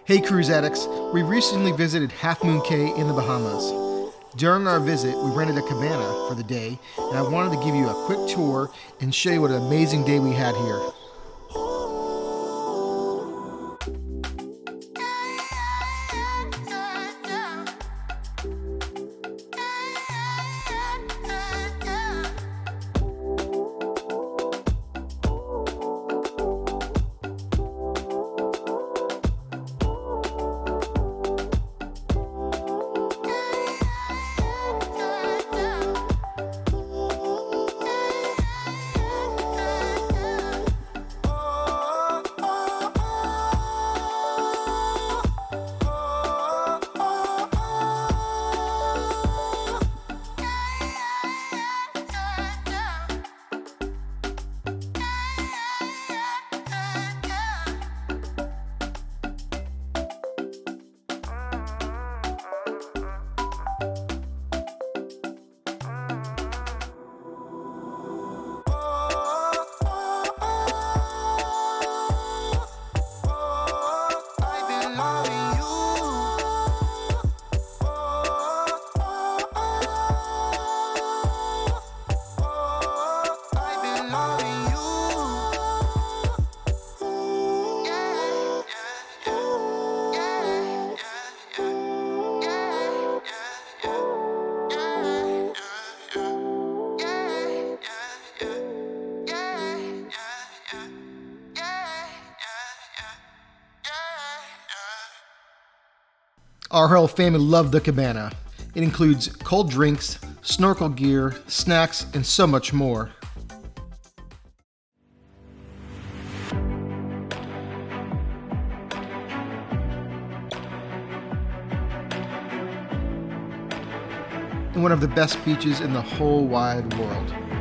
Hey Cruise Addicts, we recently visited Half Moon Cay in the Bahamas. During our visit, we rented a cabana for the day, and I wanted to give you a quick tour and show you what an amazing day we had here. Our whole family loved the cabana. It includes cold drinks, snorkel gear, snacks, and so much more. And one of the best beaches in the whole wide world.